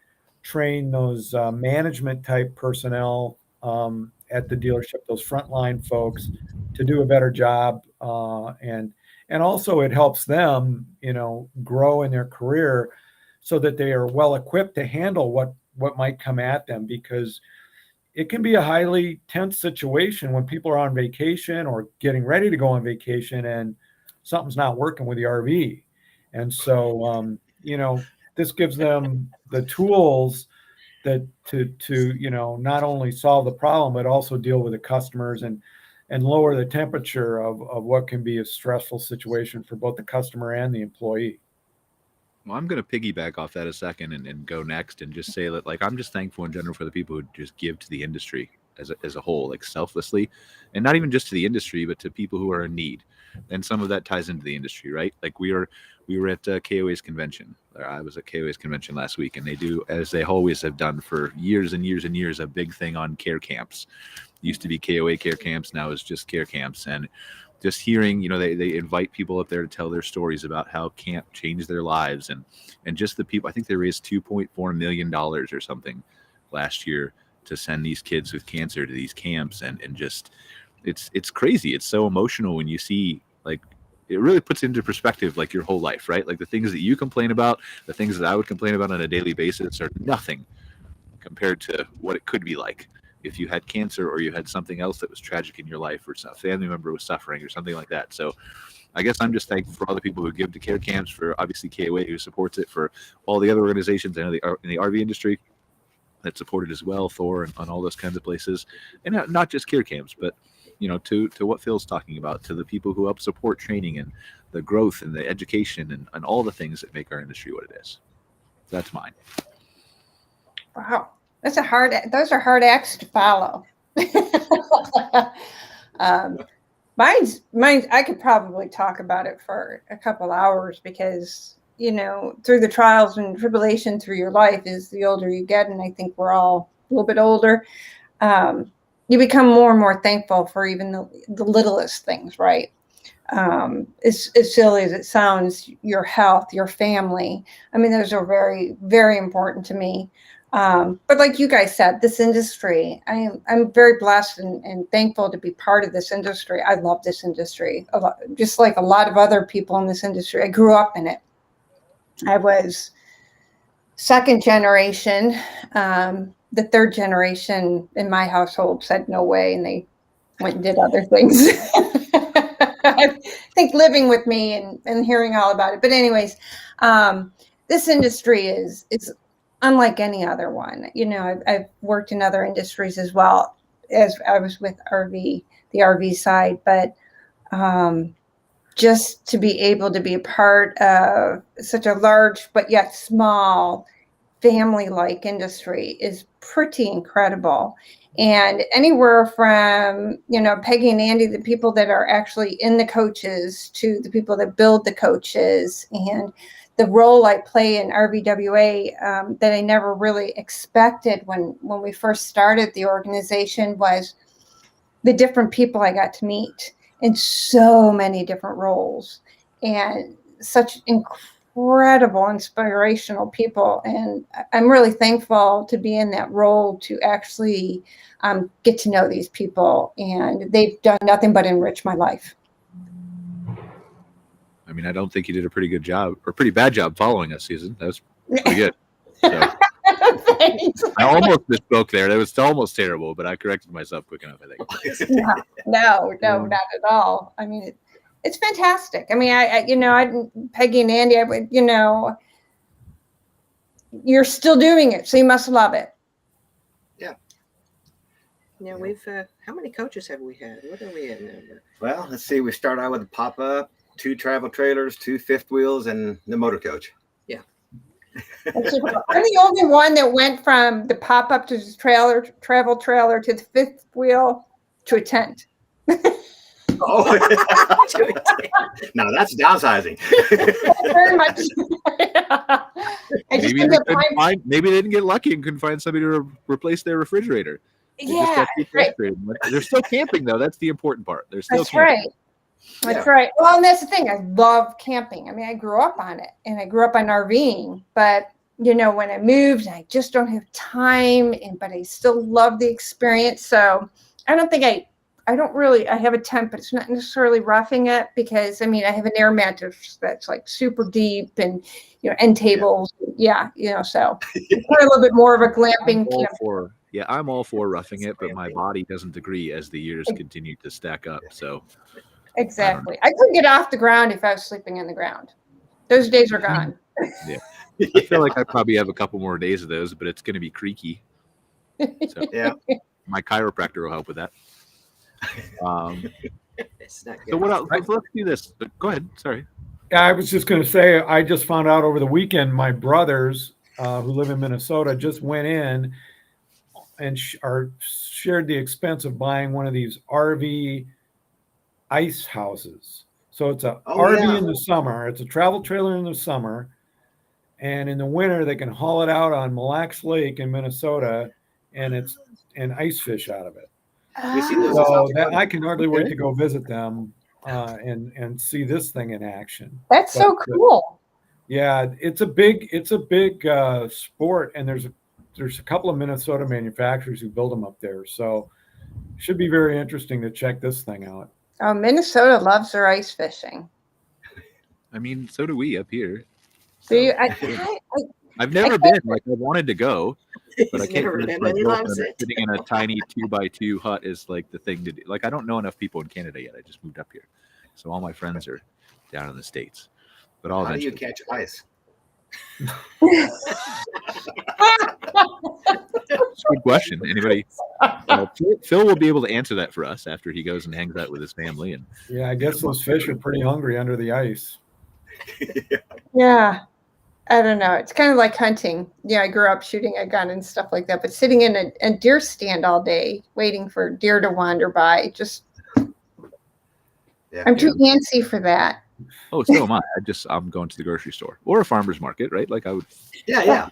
train those management type personnel at the dealership, those frontline folks, to do a better job, and also it helps them, grow in their career, so that they are well equipped to handle what might come at them, because it can be a highly tense situation when people are on vacation or getting ready to go on vacation and something's not working with the RV. And so, this gives them the tools that to not only solve the problem, but also deal with the customers and lower the temperature of what can be a stressful situation for both the customer and the employee. Well, I'm going to piggyback off that a second and go next and just say that, like, I'm just thankful in general for the people who just give to the industry as a whole, like selflessly, and not even just to the industry, but to people who are in need. And some of that ties into the industry, right? Like we were at KOA's convention. I was at KOA's convention last week, and they do, as they always have done for years and years and years, a big thing on care camps. It used to be KOA care camps, now it's just care camps. And just hearing, they invite people up there to tell their stories about how camp changed their lives, and just the people. I think they raised $2.4 million or something last year to send these kids with cancer to these camps, and just it's crazy. It's so emotional when you see, like, it really puts into perspective, like, your whole life, right? Like the things that you complain about, the things that I would complain about on a daily basis are nothing compared to what it could be like if you had cancer or you had something else that was tragic in your life, or a family member was suffering or something like that. So I guess I'm just thankful for all the people who give to care camps, for obviously KOA who supports it, for all the other organizations I know in the RV industry that support it as well, Thor and all those kinds of places. And not just care camps, but to what Phil's talking about, to the people who help support training and the growth and the education and all the things that make our industry what it is. That's mine. Wow. Those are hard acts to follow. Mine's, I could probably talk about it for a couple hours because, through the trials and tribulation through your life, is the older you get, and I think we're all a little bit older, you become more and more thankful for even the littlest things, right? As silly as it sounds, your health, your family. I mean, those are very, very important to me. But like you guys said, this industry, I'm very blessed and thankful to be part of this industry. I love this industry a lot, just like a lot of other people in this industry. I grew up in it. I was second generation. The third generation in my household said no way, and they went and did other things. I think living with me and hearing all about it. But anyways, this industry is unlike any other one. I've worked in other industries as well, as I was with the RV side, but just to be able to be a part of such a large but yet small family-like industry is pretty incredible. And anywhere from, Peggy and Andy, the people that are actually in the coaches, to the people that build the coaches, and the role I play in RVWA that I never really expected when we first started the organization was the different people I got to meet in so many different roles, and such incredible, inspirational people. And I'm really thankful to be in that role, to actually get to know these people, and they've done nothing but enrich my life. I mean, I don't think you did a pretty good job, or pretty bad job, following us, Susan. That was pretty good. So, I almost misspoke there. That was almost terrible, but I corrected myself quick enough, I think. No, not at all. I mean, it's fantastic. I mean, Peggy and Andy, you're still doing it, so you must love it. Yeah. Yeah, we've, how many coaches have we had? What are we at now? Well, let's see. We start out with a pop-up, 2 travel trailers, 2 fifth wheels, and the motor coach. Yeah. I'm the only one that went from the pop-up to the travel trailer to the fifth wheel to a tent. Oh, now that's downsizing. Very much. Maybe they didn't get lucky and couldn't find somebody to replace their refrigerator. Yeah, right. They're still camping, though. That's the important part. They're still camping. Right. That's right. Well, and that's the thing. I love camping. I mean, I grew up on it, and I grew up on RVing. But when I moved, I just don't have time. But I still love the experience. So I don't think I have a tent, but it's not necessarily roughing it, because I have an air mattress that's like super deep, and end tables. Yeah, so it's a little bit more of a glamping camp. I'm all for roughing it, but my body doesn't agree as the years continue to stack up. So. Exactly. I couldn't get off the ground if I was sleeping in the ground. Those days are gone. Yeah. I feel like I probably have a couple more days of those, but it's going to be creaky. So, yeah. My chiropractor will help with that. It's not good. So what else? Let's do this. Go ahead. Sorry. I was just going to say, I just found out over the weekend, my brothers who live in Minnesota just went in and shared the expense of buying one of these RV ice houses. So it's a RV in the summer. It's a travel trailer in the summer. And in the winter, they can haul it out on Mille Lacs Lake in Minnesota and ice fish out of it. So I can hardly wait to go visit them and see this thing in action. That's so cool. Yeah, it's a big sport, and there's a couple of Minnesota manufacturers who build them up there. So it should be very interesting to check this thing out. Oh, Minnesota loves their ice fishing. I mean, so do we up here. So I've never been. Like, I wanted to go, but I can't. Loves it. Sitting in a tiny 2x2 hut is like the thing to do. Like, I don't know enough people in Canada yet. I just moved up here, so all my friends are down in the States. But how do you catch ice? Good question. Anybody? Phil will be able to answer that for us after he goes and hangs out with his family. And yeah, I guess those fish are pretty hungry under the ice. Yeah. I don't know. It's kind of like hunting. Yeah, I grew up shooting a gun and stuff like that, but sitting in a deer stand all day waiting for deer to wander by, just I'm too antsy for that. Oh, so am I. I'm going to the grocery store or a farmer's market, right? Like I would. Yeah.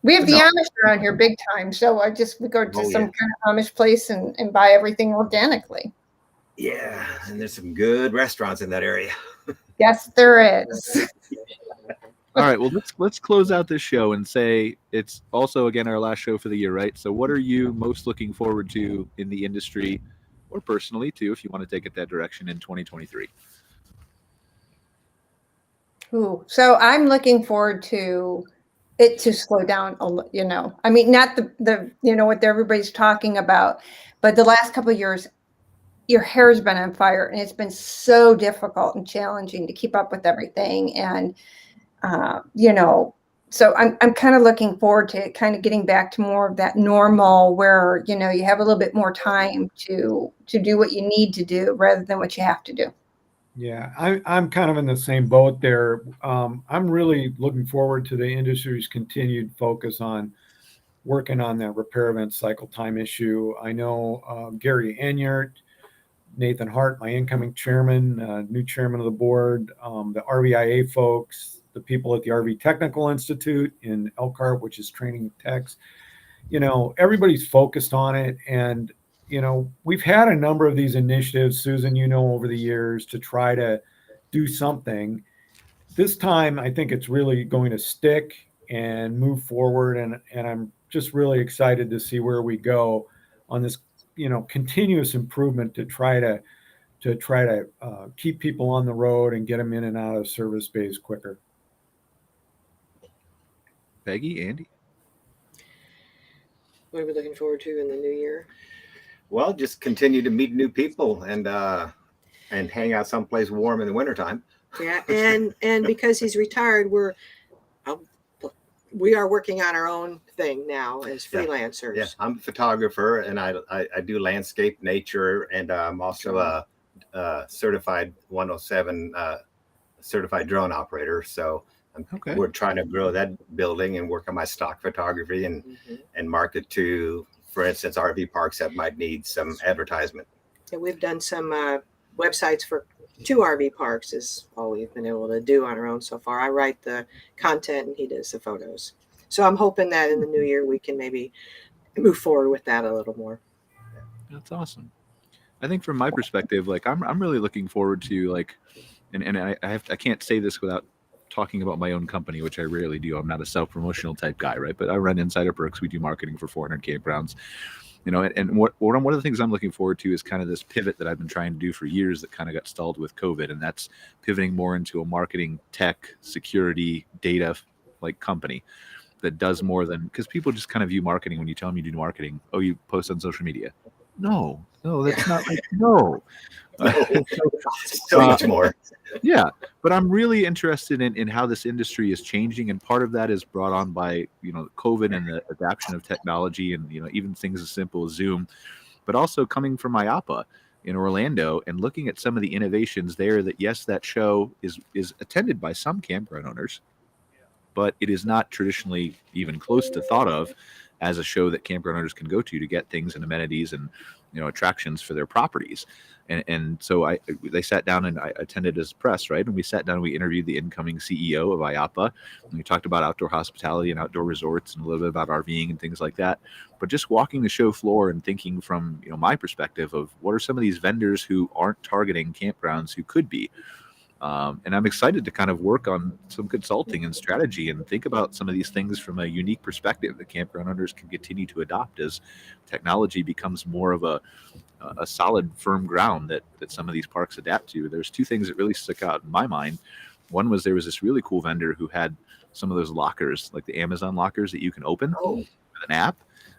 We have the Amish around here big time, so we go to some kind of Amish place and buy everything organically. Yeah, and there's some good restaurants in that area. Yes, there is. All right, well, let's close out this show and say it's also, again, our last show for the year, right? So what are you most looking forward to in the industry, or personally, too, if you want to take it that direction in 2023? Ooh, so I'm looking forward to it to slow down, I mean, not the what everybody's talking about, but the last couple of years, your hair's been on fire, and it's been so difficult and challenging to keep up with everything. And, so I'm kind of looking forward to kind of getting back to more of that normal where, you have a little bit more time to do what you need to do rather than what you have to do. Yeah, I'm kind of in the same boat there. I'm really looking forward to the industry's continued focus on working on that repair event cycle time issue. I know Gary Enyart, Nathan Hart, my incoming chairman, new chairman of the board, the RVIA folks, the people at the RV Technical Institute in Elkhart, which is training techs. Everybody's focused on it. And, we've had a number of these initiatives, Susan, over the years to try to do something. This time, I think it's really going to stick and move forward. And I'm just really excited to see where we go on this, continuous improvement to try to keep people on the road and get them in and out of service bays quicker. Peggy, Andy? What are we looking forward to in the new year? Well, just continue to meet new people and hang out someplace warm in the wintertime. Yeah, and because he's retired, we are working on our own thing now as freelancers. Yeah, I'm a photographer, and I do landscape, nature, and I'm also a certified 107 certified drone operator. So we're trying to grow that building and work on my stock photography and market to, for instance, RV parks that might need some advertisement. Yeah, we've done some websites for 2 RV parks is all we've been able to do on our own so far. I write the content and he does the photos. So I'm hoping that in the new year we can maybe move forward with that a little more. That's awesome. I think from my perspective, like I'm really looking forward to and I can't say this without talking about my own company, which I rarely do. I'm not a self-promotional type guy, right? But I run Insider Perks. We do marketing for 400 campgrounds. And one of the things I'm looking forward to is kind of this pivot that I've been trying to do for years that kind of got stalled with COVID. And that's pivoting more into a marketing, tech, security, data company that does more than, because people just kind of view marketing when you tell them you do marketing. Oh, you post on social media. No, that's not no. So much more. Yeah, but I'm really interested in how this industry is changing, and part of that is brought on by COVID and the adoption of technology, and even things as simple as Zoom, but also coming from IAPA. in Orlando and looking at some of the innovations there. That yes, that show is attended by some campground owners, but it is not traditionally even close to thought of as a show that campground owners can go to get things and amenities and attractions for their properties. And so they sat down, and I attended as press, right? And we sat down and we interviewed the incoming CEO of IAPA, and we talked about outdoor hospitality and outdoor resorts and a little bit about RVing and things like that. But just walking the show floor and thinking from my perspective of what are some of these vendors who aren't targeting campgrounds who could be. And I'm excited to kind of work on some consulting and strategy and think about some of these things from a unique perspective that campground owners can continue to adopt as technology becomes more of a solid, firm ground that some of these parks adapt to. There's two things that really stuck out in my mind. One was there was this really cool vendor who had some of those lockers, like the Amazon lockers that you can open with an app.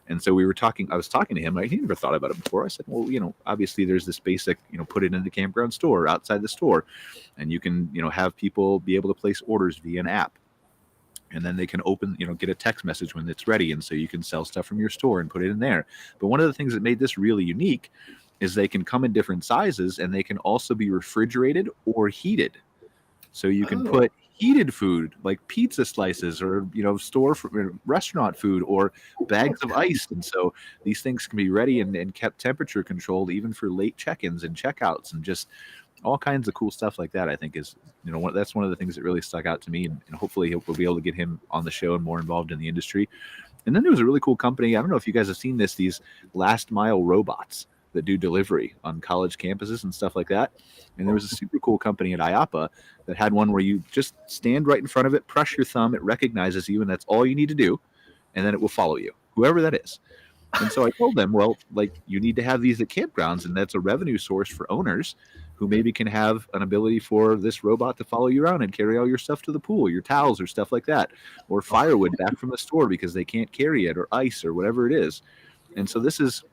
And so I was talking to him. He never thought about it before. I said, well, obviously there's this basic, put it in the campground store, outside the store, and you can, have people be able to place orders via an app. And then they can open, get a text message when it's ready. And so you can sell stuff from your store and put it in there. But one of the things that made this really unique is they can come in different sizes, and they can also be refrigerated or heated. So you can put heated food like pizza slices or store for restaurant food or bags of ice, and so these things can be ready and kept temperature controlled even for late check-ins and checkouts, and just all kinds of cool stuff like that. I think is that's one of the things that really stuck out to me, and hopefully we'll be able to get him on the show and more involved in the industry. And then there was a really cool company, I don't know if you guys have seen these last mile robots that do delivery on college campuses and stuff like that. And there was a super cool company at IAPA that had one where you just stand right in front of it, press your thumb, it recognizes you, and that's all you need to do. And then it will follow you, whoever that is. And so I told them, well, you need to have these at campgrounds, and that's a revenue source for owners who maybe can have an ability for this robot to follow you around and carry all your stuff to the pool, your towels or stuff like that, or firewood back from the store because they can't carry it, or ice or whatever it is. And so this is,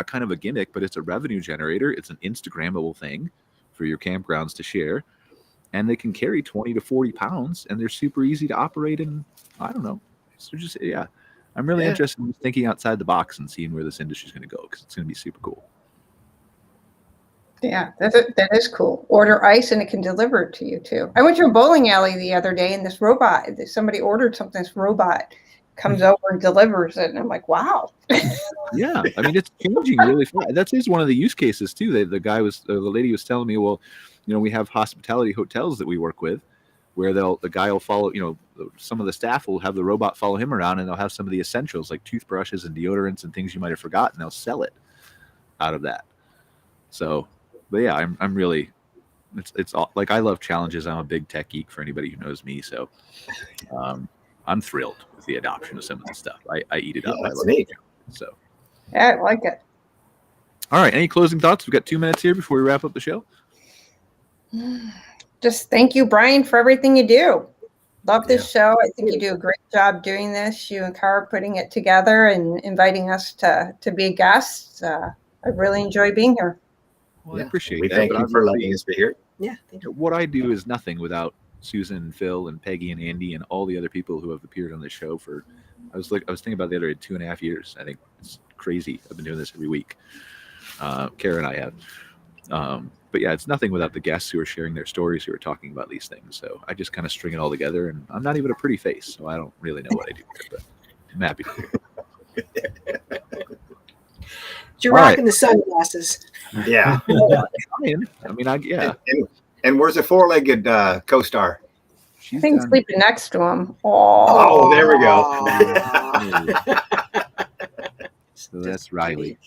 kind of a gimmick, but it's a revenue generator. It's an Instagrammable thing for your campgrounds to share. And they can carry 20 to 40 pounds, and they're super easy to operate. And I don't know. So just, I'm really interested in thinking outside the box and seeing where this industry is going to go, because it's going to be super cool. Yeah, that is cool. Order ice and it can deliver it to you too. I went to a bowling alley the other day, and this robot, somebody ordered something, this robot comes over and delivers it, and I'm like, wow. Yeah, I mean, it's changing really fast. That is one of the use cases too. The lady was telling me, well, we have hospitality hotels that we work with, where the guy will follow, some of the staff will have the robot follow him around, and they'll have some of the essentials like toothbrushes and deodorants and things you might have forgotten. They'll sell it out of that. So, but yeah, I'm really, it's all, I love challenges. I'm a big tech geek for anybody who knows me. So, I'm thrilled with the adoption of some of this stuff. I eat it up. I love it. So, yeah, I like it. All right. Any closing thoughts? We've got 2 minutes here before we wrap up the show. Just thank you, Brian, for everything you do. Love this show. I think you do a great job doing this. You and Cara putting it together and inviting us to be guests. I really enjoy being here. Well, I appreciate that. Thank you for letting us be here. Yeah, thank you. What I do is nothing without Susan and Phil and Peggy and Andy and all the other people who have appeared on the show for, I was thinking about the other 2.5 years. I think it's crazy. I've been doing this every week. Cara and I have. But yeah, it's nothing without the guests who are sharing their stories, who are talking about these things. So I just kind of string it all together, and I'm not even a pretty face, so I don't really know what I do here, but I'm happy to do it. You're rocking the sunglasses. Yeah. I mean, yeah. And where's the four-legged co-star? I think sleeping next to him. Oh, there we go. So that's Riley.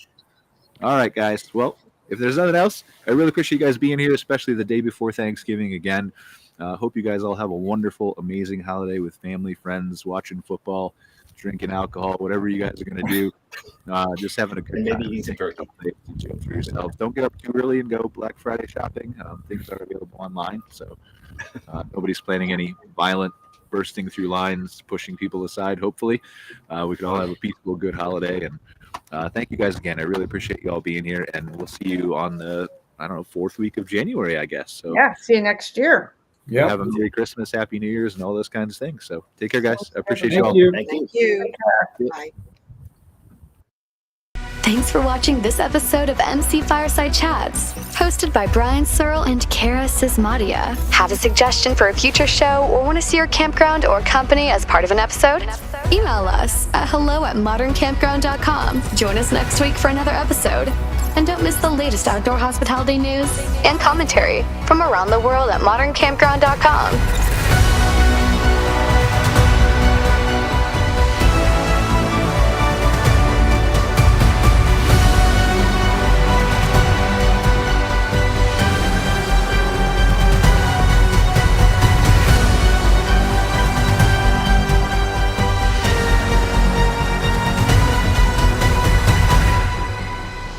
All right, guys. Well, if there's nothing else, I really appreciate you guys being here, especially the day before Thanksgiving again. Hope you guys all have a wonderful, amazing holiday with family, friends, watching football, drinking alcohol, whatever you guys are going to do. Just having a good time. Maybe eat some turkey. For yourself. Don't get up too early and go Black Friday shopping. Things are available online, so nobody's planning any violent bursting through lines, pushing people aside. Hopefully, we can all have a peaceful, good holiday. And thank you guys again. I really appreciate you all being here, and we'll see you on the, 4th week of January, I guess. So yeah, see you next year. Yeah. Have a Merry Christmas, Happy New Year's, and all those kinds of things. So take care, guys. I appreciate Thank you all. you. Thank you. Thank you. Bye. Thanks for watching this episode of MC Fireside Chats, hosted by Brian Searl and Cara Csizmadia. Have a suggestion for a future show or want to see your campground or company as part of an episode? Email us at hello@moderncampground.com. Join us next week for another episode. And don't miss the latest outdoor hospitality news and commentary from around the world at moderncampground.com.